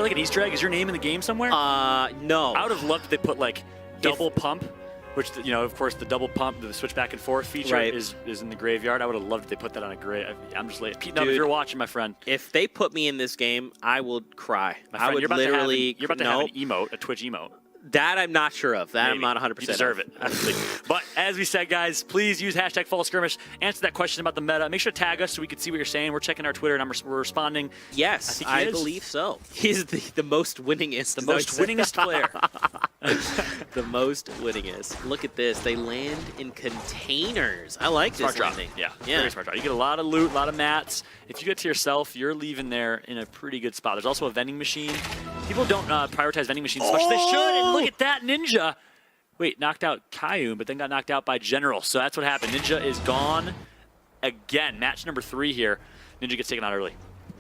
Like an Easter egg? Is your name in the game somewhere? No. I would have loved if they put like double pump, which, you know, of course, the double pump, the switch back and forth feature is in the graveyard. I would have loved if they put that on a grave. I'm just late. Pete, no, if you're watching, my friend. If they put me in this game, I would cry. I would you're literally. You're about to have an emote, a Twitch emote. That I'm not sure of. That I'm not 100%. You deserve it. Absolutely. But as we said, guys, please use hashtag follow skirmish. Answer that question about the meta. Make sure to tag us so we can see what you're saying. We're checking our Twitter and we're responding. Yes, I believe so. He's the most winningest. The most winningest player. The most winningest. Look at this. They land in containers. I like this landing. Yeah, very smart drop. You get a lot of loot, a lot of mats. If you get to yourself, you're leaving there in a pretty good spot. There's also a vending machine. People don't prioritize vending machines as much as they should. And look at that, Ninja. Wait, knocked out Kayun, but then got knocked out by General. So that's what happened. Ninja is gone again. Match number 3 here. Ninja gets taken out early.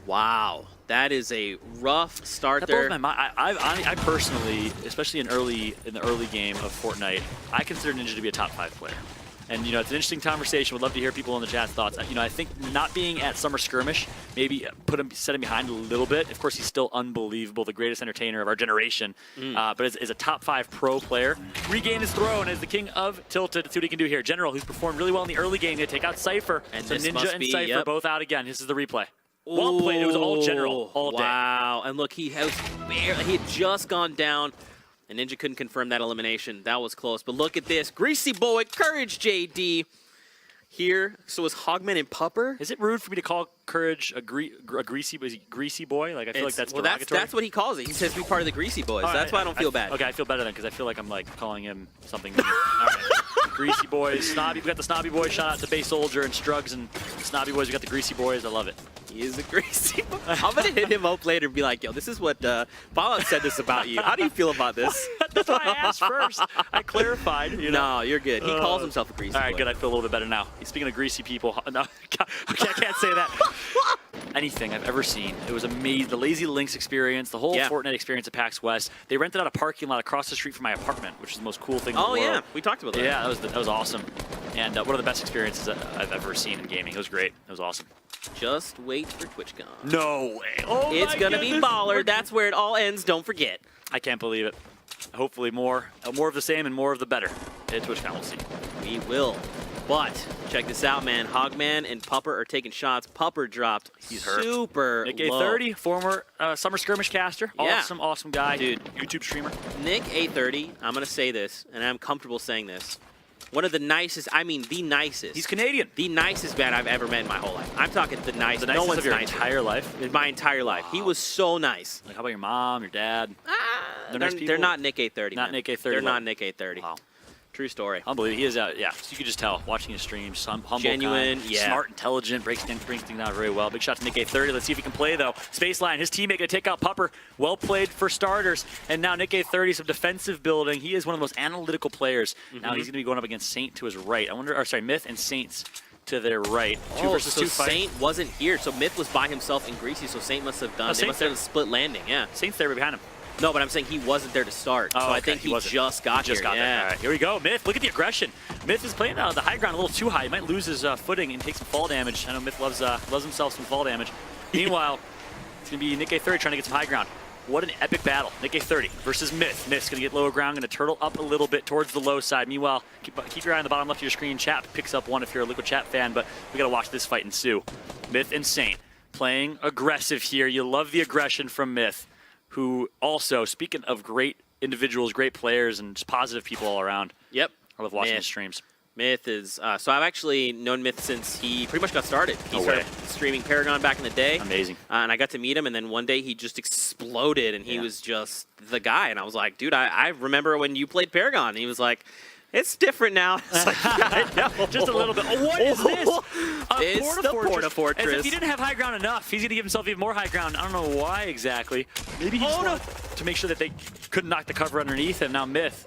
Wow. That is a rough start there. That blows my mind. I personally, especially in the early game of Fortnite, I consider Ninja to be a top 5 player. And, you know, it's an interesting conversation. Would love to hear people in the chat's thoughts. You know, I think not being at Summer Skirmish maybe set him behind a little bit. Of course, he's still unbelievable, the greatest entertainer of our generation. But as a top 5 pro player, regain his throne as the king of Tilted. Let's see what he can do here. General, who's performed really well in the early game, to take out Cypher. And so Ninja and Cypher yep. both out again. This is the replay. Well played. It was all General all day. Wow. And look, he had just gone down. And Ninja couldn't confirm that elimination. That was close. But look at this. Greasy boy, Courage JD here. So is Hogman and Pupper? Is it rude for me to call Courage a greasy boy? Like, I feel like that's derogatory. That's what he calls it. He says be part of the Greasy Boys. That's why I don't feel bad. Okay, I feel better then because I feel like I'm like calling him something. All right. Greasy boys, snobby. We got the snobby boys. Shout out to Bay Soldier and Strugs and snobby boys. We got the greasy boys. I love it. He is a greasy boy. I'm gonna hit him up later and be like, yo, this is what Fallout said this about you. How do you feel about this? That's why I asked first. I clarified. You know? No, you're good. He calls himself a greasy boy. All right, good. I feel a little bit better now. Speaking of greasy people, no, okay, I can't say that. Anything I've ever seen. It was amazing. The Lazy Links experience, the whole Fortnite experience at PAX West. They rented out a parking lot across the street from my apartment, which is the most cool thing in the world. Oh, yeah. We talked about that. Yeah, that was awesome. And one of the best experiences I've ever seen in gaming. It was great. It was awesome. Just wait for TwitchCon. No way. Oh, it's going to be baller. That's where it all ends. Don't forget. I can't believe it. Hopefully more of the same and more of the better. At TwitchCon, we'll see. We will. But check this out, man. Hogman and Pupper are taking shots. Pupper dropped. He's hurt. Super Nick low. A30, former Summer Skirmish caster. Yeah. Awesome guy. Dude. YouTube streamer. Nick A30, I'm going to say this, and I'm comfortable saying this. One of the nicest, I mean the nicest. He's Canadian. The nicest man I've ever met in my whole life. I'm talking the nicest. The nicest of your entire life? In my entire life. Wow. He was so nice. Like, how about your mom, your dad? They're not Nick A30. Not Nick A30. They're not Nick A30. Wow. True story. Unbelievable. He is, yeah. So you could just tell watching his streams. Humble, genuine, kind, smart, intelligent, brings things down very well. Big shot to Nick A30. Let's see if he can play though. Spaceline, his teammate gonna take out Pupper. Well played for starters. And now Nick A30, some defensive building. He is one of the most analytical players. Now he's gonna be going up against Saint to his right. Myth and Saints to their right. Two versus two fight. Saint wasn't here. So Myth was by himself in Greasy. So Saint must have done. They must have split landing. Yeah. Saint's there behind him. No, but I'm saying he wasn't there to start. So I think he just got here. There. All right, here we go. Myth, look at the aggression. Myth is playing the high ground a little too high. He might lose his footing and take some fall damage. I know Myth loves himself some fall damage. Meanwhile, it's going to be Nick A30 trying to get some high ground. What an epic battle. Nick A30 versus Myth. Myth's going to get lower ground, going to turtle up a little bit towards the low side. Meanwhile, keep your eye on the bottom left of your screen. Chat picks up one if you're a Liquid Chat fan, but we got to watch this fight ensue. Myth and Saint playing aggressive here. You love the aggression from Myth, who also, speaking of great individuals, great players, and just positive people all around. Yep. I love watching his streams. Myth is, so I've actually known Myth since he pretty much got started. He started streaming Paragon back in the day. Amazing. And I got to meet him, and then one day he just exploded, and he was just the guy. And I was like, dude, I remember when you played Paragon. And he was like, it's different now. It's like, yeah, I know. Just a little bit. Oh, what is this? It's the Porta Fortress. As if he didn't have high ground enough, he's going to give himself even more high ground. I don't know why exactly. Maybe he just wanted to make sure that they couldn't knock the cover underneath him. Now Myth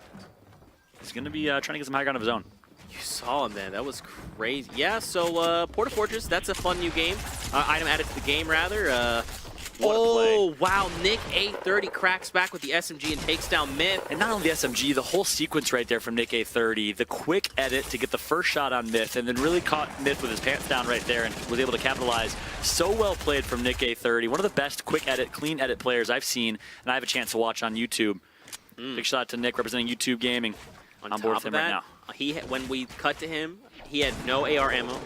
is going to be trying to get some high ground of his own. You saw him, man. That was crazy. Yeah, so Porta Fortress, that's a fun new game. Item added to the game, rather. What a play. Oh, wow. Nick A30 cracks back with the SMG and takes down Myth. And not only the SMG, the whole sequence right there from Nick A30, the quick edit to get the first shot on Myth, and then really caught Myth with his pants down right there and was able to capitalize. So well played from Nick A30. One of the best quick edit, clean edit players I've seen, and I have a chance to watch on YouTube. Big shout out to Nick representing YouTube Gaming. On board with him right now. When we cut to him, he had no AR ammo.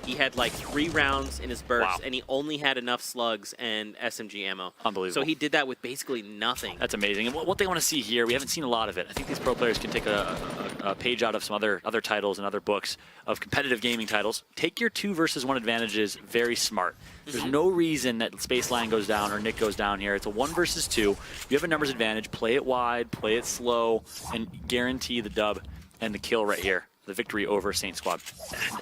He had like 3 rounds in his burst, and he only had enough slugs and SMG ammo. Unbelievable. So he did that with basically nothing. That's amazing. And what they want to see here, we haven't seen a lot of it. I think these pro players can take a page out of some other titles and other books of competitive gaming titles. Take your 2 versus 1 advantages very smart. There's no reason that Spaceline goes down or Nick goes down here. It's a 1 versus 2. You have a numbers advantage. Play it wide, play it slow, and guarantee the dub and the kill right here. The victory over Saint Squad.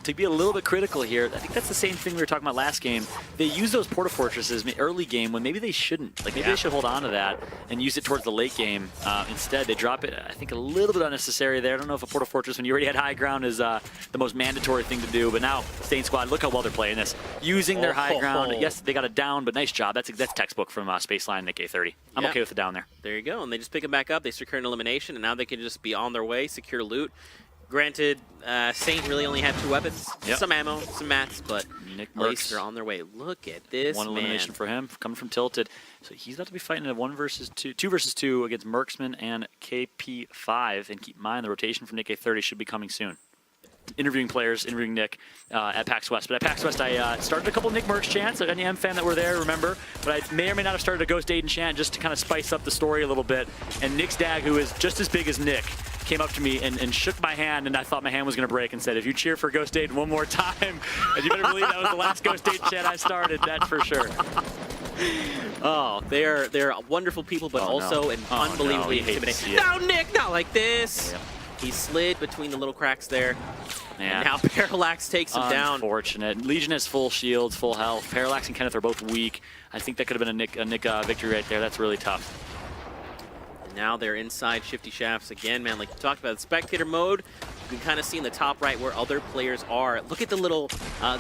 To be a little bit critical here, I think that's the same thing we were talking about last game. They use those Porta Fortresses in the early game when maybe they shouldn't. Like maybe they should hold on to that and use it towards the late game. Instead, they drop it, I think, a little bit unnecessary there. I don't know if a Porta Fortress, when you already had high ground, is the most mandatory thing to do. But now, Saint Squad, look how well they're playing this. Using their high ground. Yes, they got a down, but nice job. That's textbook from Spaceline Nick A30. I'm okay with the down there. There you go. And they just pick them back up. They secure an elimination, and now they can just be on their way, secure loot. Granted, Saint really only had 2 weapons, some ammo, some mats, but at least they're on their way. Look at this, 1 elimination for him, coming from Tilted. So he's about to be fighting a 2 versus 2 against Merksman and KP5. And keep in mind, the rotation from Nick A30 should be coming soon. Interviewing players, interviewing Nick at PAX West. But at PAX West, I started a couple Nick Mercs chants. Any M fan that were there, remember. But I may or may not have started a Ghost Aiden chant just to kind of spice up the story a little bit. And Nick's dad, who is just as big as Nick, came up to me and shook my hand, and I thought my hand was going to break and said, if you cheer for Ghost Aiden one more time, and you better believe that was the last Ghost Aiden chant I started, that's for sure. Oh, they're wonderful people, but also unbelievably intimidating. No, Nick, not like this. He slid between the little cracks there. And now Parallax takes him down. Unfortunate. Legion has full shields, full health. Parallax and Kenneth are both weak. I think that could have been a Nick victory right there. That's really tough. And now they're inside Shifty Shafts again, man. Like you talked about, spectator mode. You can kind of see in the top right where other players are. Look at the little,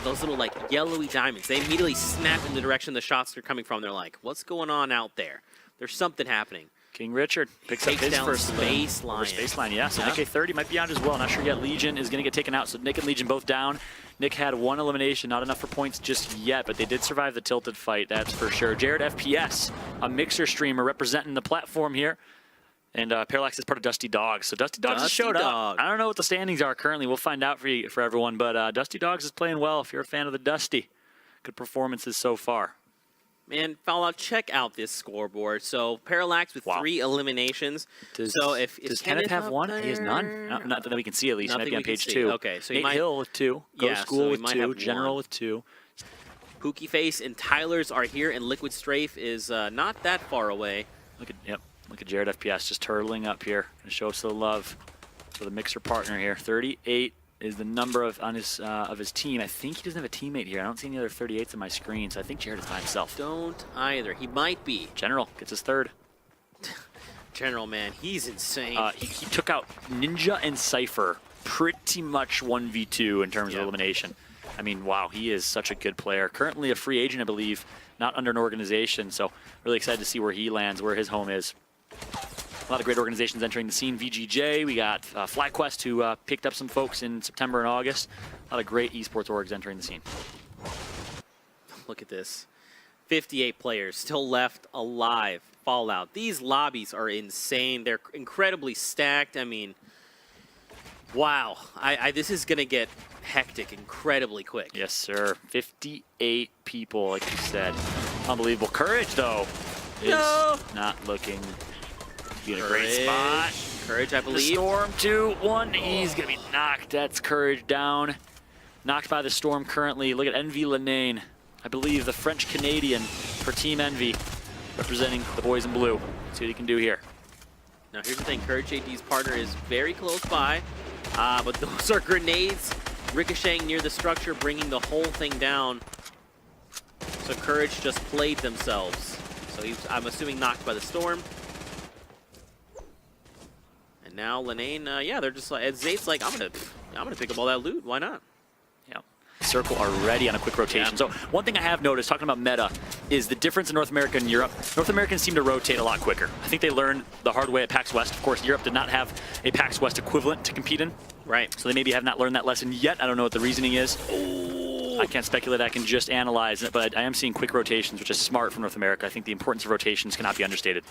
those little like yellowy diamonds. They immediately snap in the direction the shots are coming from. They're like, what's going on out there? There's something happening. King Richard picks up his first Spaceline. Spaceline, yeah. So Nick A30 might be out as well. Not sure yet. Legion is going to get taken out. So Nick and Legion both down. Nick had 1 elimination, not enough for points just yet, but they did survive the Tilted fight, that's for sure. Jared FPS, a Mixer streamer representing the platform here. And Parallax is part of Dusty Dogs. So Dusty Dogs has showed up. I don't know what the standings are currently. We'll find out for everyone. But Dusty Dogs is playing well if you're a fan of the Dusty. Good performances so far. Man, Fallout, check out this scoreboard. So Parallax with 3 eliminations. Does Does Kenneth have 1? He has none? Not that we can see at least. Maybe on page 2. Okay, so Nate Hill with 2. Go School with 2. General with 2. Pookie Face and Tyler's are here, and Liquid Strafe is not that far away. Look at Jared FPS just turtling up here and show us the love for the Mixer partner here. 38 is the number of his team. I think he doesn't have a teammate here. I don't see any other 38s on my screen, so I think Jared is by himself. Don't either. He might be. General gets his 3rd. General, man, he's insane. He took out Ninja and Cypher pretty much 1v2 in terms of elimination. I mean, wow, he is such a good player. Currently a free agent, I believe, not under an organization, so really excited to see where he lands, where his home is. A lot of great organizations entering the scene. VGJ, we got FlyQuest, who picked up some folks in September and August. A lot of great esports orgs entering the scene. Look at this. 58 players still left alive. Fallout. These lobbies are insane. They're incredibly stacked. I mean, wow. This is going to get hectic incredibly quick. Yes, sir. 58 people, like you said. Unbelievable. Courage, though, is not looking to be in a great spot. Courage, I believe. The Storm 2-1. He's going to be knocked. That's Courage down. Knocked by the Storm currently. Look at Envy Lenane. I believe the French-Canadian for Team Envy, representing the boys in blue. Let's see what he can do here. Now, here's the thing. Courage JD's partner is very close by, but those are grenades ricocheting near the structure, bringing the whole thing down. So Courage just played themselves. So he's, I'm assuming, knocked by the Storm. And now Lenane, yeah, they're just like, Zate's like, I'm gonna pick up all that loot. Why not? Yeah. Circle already on a quick rotation. Yeah. So one thing I have noticed, talking about meta, is the difference in North America and Europe. North Americans seem to rotate a lot quicker. I think they learned the hard way at PAX West. Of course, Europe did not have a PAX West equivalent to compete in. Right. So they maybe have not learned that lesson yet. I don't know what the reasoning is. I can't speculate. I can just analyze it, but I am seeing quick rotations, which is smart for North America. I think the importance of rotations cannot be understated.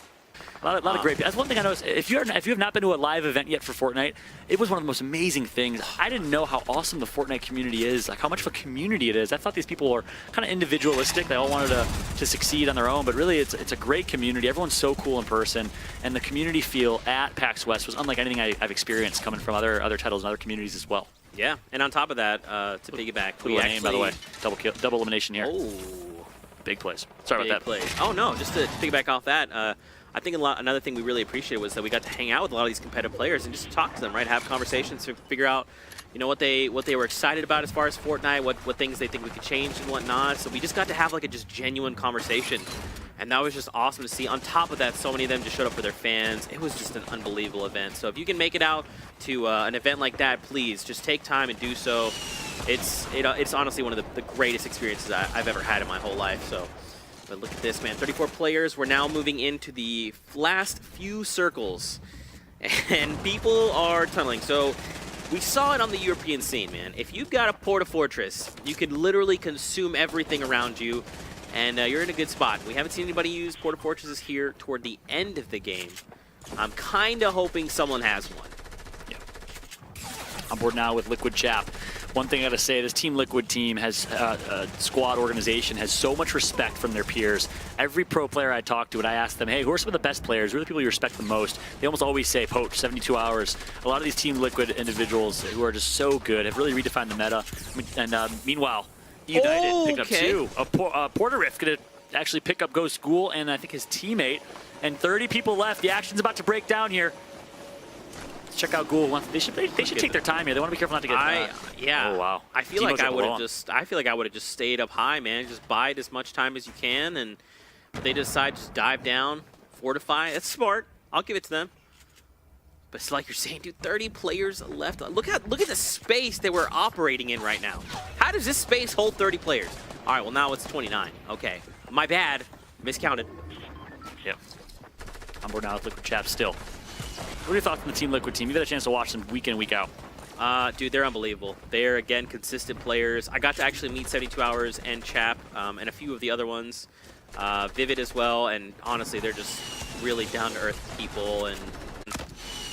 A lot of great. That's one thing I noticed. If you have not been to a live event yet for Fortnite, it was one of the most amazing things. I didn't know how awesome the Fortnite community is, like how much of a community it is. I thought these people were kind of individualistic. They all wanted to succeed on their own, but really it's a great community. Everyone's so cool in person, and the community feel at PAX West was unlike anything I've experienced coming from other titles and other communities as well. Yeah, and on top of that, to piggyback, we actually... by the way, double elimination here. Oh, big plays. Sorry about that. Plays. Oh no, just to piggyback off that, I think another thing we really appreciated was that we got to hang out with a lot of these competitive players and just talk to them, right? Have conversations to figure out, you know, what they were excited about as far as Fortnite, what things they think we could change and whatnot. So we just got to have like a just genuine conversation, and that was just awesome to see. On top of that, so many of them just showed up for their fans. It was just an unbelievable event. So if you can make it out to an event like that, please just take time and do so. It's honestly one of the greatest experiences I've ever had in my whole life. So. But look at this, man. 34 players. We're now moving into the last few circles. And people are tunneling. So we saw it on the European scene, man. If you've got a Porta-Fortress, you can literally consume everything around you. And you're in a good spot. We haven't seen anybody use Porta-Fortresses here toward the end of the game. I'm kind of hoping someone has one. Yeah. On board now with Liquid Chap. One thing I gotta say, this Team Liquid team has squad organization has so much respect from their peers. Every pro player I talk to, and I ask them, hey, who are some of the best players? Who are the people you respect the most? They almost always say Poach, 72 hours. A lot of these Team Liquid individuals who are just so good have really redefined the meta. And meanwhile, United picked up two. Porter Rift gonna actually pick up Ghost Ghoul and I think his teammate. And 30 people left. The action's about to break down here. Check out Ghoul. They should take their time here. They want to be careful not to get. Yeah. Oh wow. I feel like I would have just stayed up high, man. Just bide as much time as you can, and if they decide to just dive down, fortify. That's smart. I'll give it to them. But it's like you're saying, dude. 30 players left. Look at the space that we're operating in right now. How does this space hold 30 players? All right. Well, now it's 29. Okay. My bad. Miscounted. Yep. On board now with Liquid Chap still. What are your thoughts on the Team Liquid team? You've had a chance to watch them week in, week out. Dude, they're unbelievable. They're, again, consistent players. I got to actually meet 72 Hours and Chap and a few of the other ones. Vivid as well, and honestly, they're just really down-to-earth people. And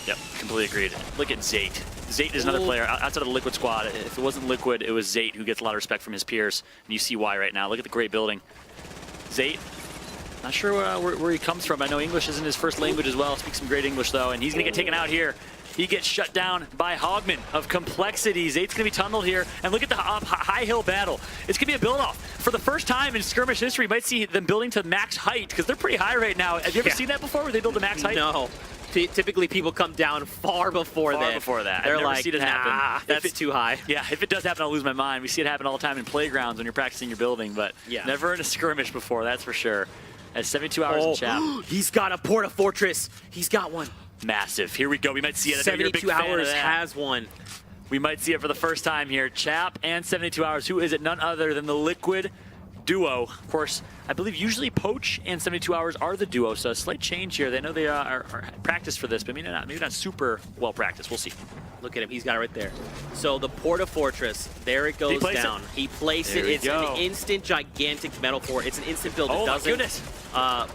yep, completely agreed. Look at Zate. Zate is another player outside of the Liquid squad. If it wasn't Liquid, it was Zate who gets a lot of respect from his peers, and you see why right now. Look at the great building. Zate. Not sure where he comes from. I know English isn't his first language as well. Speaks some great English, though, and he's going to get taken out here. He gets shut down by Hogman of Complexity. Zate's going to be tunneled here, and look at the high hill battle. It's going to be a build-off. For the first time in Skirmish history, you might see them building to max height, because they're pretty high right now. Have you ever seen that before, where they build to max height? No. Typically, people come down far before that. They're I've never like, seen it happen. That's too high. Yeah, if it does happen, I'll lose my mind. We see it happen all the time in playgrounds when you're practicing your building, but never in a skirmish before, that's for sure. At 72 hours in Chap. He's got a Porta-Fortress. He's got one. Massive. Here we go. We might see it. 72 Hours has one. We might see it for the first time here. Chap and 72 Hours. Who is it? None other than the Liquid duo. Of course, I believe usually Poach and 72 Hours are the duo, so a slight change here. They know they are practiced for this, but maybe not super well practiced. We'll see. Look at him. He's got it right there. So the Porta-Fortress, there it goes down. He placed it. It's an instant gigantic metal fort. It's an instant build. It doesn't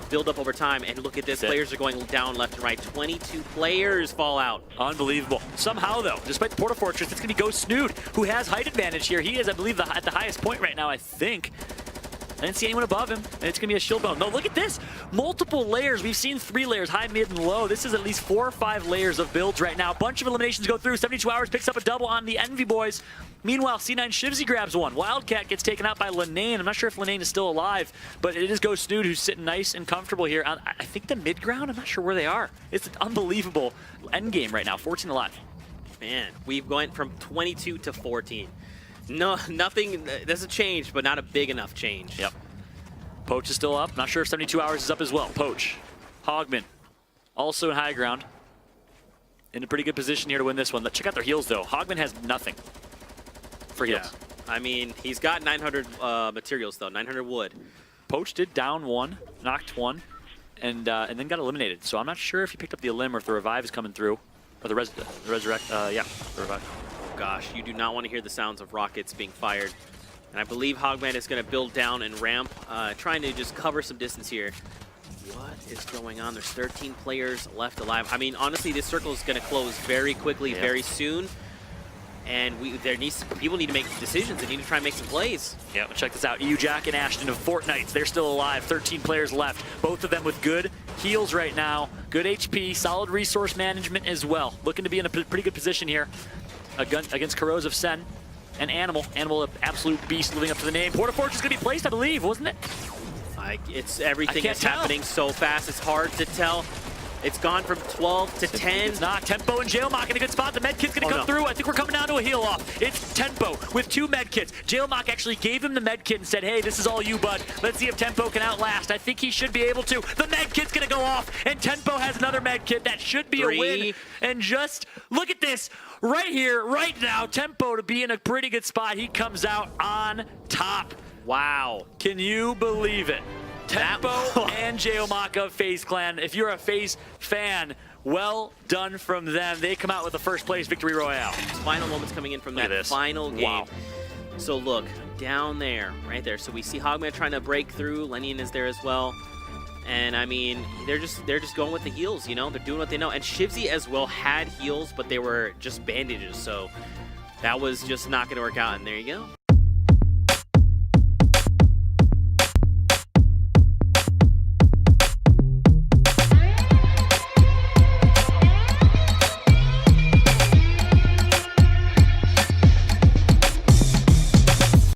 build up over time. And look at this. Players are going down left and right. 22 players fall out. Unbelievable. Somehow, though, despite the Porta-Fortress, it's going to be Ghost Snood, who has height advantage here. He is, I believe, at the highest point right now, I think. I didn't see anyone above him, and it's going to be a shield bone. No, look at this. Multiple layers. We've seen 3 layers, high, mid, and low. This is at least 4 or 5 layers of builds right now. A bunch of eliminations go through. 72 Hours picks up a double on the Envy Boys. Meanwhile, C9 Shivzy grabs one. Wildcat gets taken out by Lanane. I'm not sure if Lanane is still alive, but it is Ghost Snood who's sitting nice and comfortable here. I think the mid ground, I'm not sure where they are. It's an unbelievable end game right now, 14 alive. Man, we've gone from 22 to 14. No, nothing, there's a change, but not a big enough change. Yep. Poach is still up. Not sure if 72 Hours is up as well. Poach. Hogman. Also in high ground. In a pretty good position here to win this one. Check out their heals, though. Hogman has nothing for heals. I mean, he's got 900 materials, though, 900 wood. Poach did down one, knocked one, and then got eliminated. So I'm not sure if he picked up the elim or if the revive is coming through. Or the resurrect, yeah, the revive. Oh gosh, you do not want to hear the sounds of rockets being fired. And I believe Hogman is going to build down and ramp, trying to just cover some distance here. What is going on? There's 13 players left alive. I mean, honestly, this circle is going to close very quickly, very soon. And people need to make decisions. They need to try and make some plays. Yeah, well, check this out. EU Jack and Ashton of Fortnite. They're still alive. 13 players left. Both of them with good heals right now. Good HP, solid resource management as well. Looking to be in a pretty good position here against Corrosive Sen and Animal. Animal, an absolute beast living up to the name. Porta Forge is going to be placed, I believe, wasn't it? It's everything is happening so fast. It's hard to tell. It's gone from 12 to 10. It's not. Tempo and Jailmock in a good spot. The med kit's going to come through. I think we're coming down to a heal off. It's Tempo with 2 med kits. Jailmock actually gave him the med kit and said, hey, this is all you, bud. Let's see if Tempo can outlast. I think he should be able to. The med kit's going to go off, and Tempo has another med kit. That should be a win. And just look at this. Right here, right now, Tempo to be in a pretty good spot. He comes out on top. Wow. Can you believe it? Tempo and Jailmock of FaZe Clan. If you're a FaZe fan, well done from them. They come out with the first place victory royale. Final moments coming in from that final game. Wow. So look, down there, right there. So we see Hogman trying to break through. Lenian is there as well. And I mean, they're just going with the heals, you know? They're doing what they know. And Shivzy as well had heals, but they were just bandages. So that was just not going to work out. And there you go.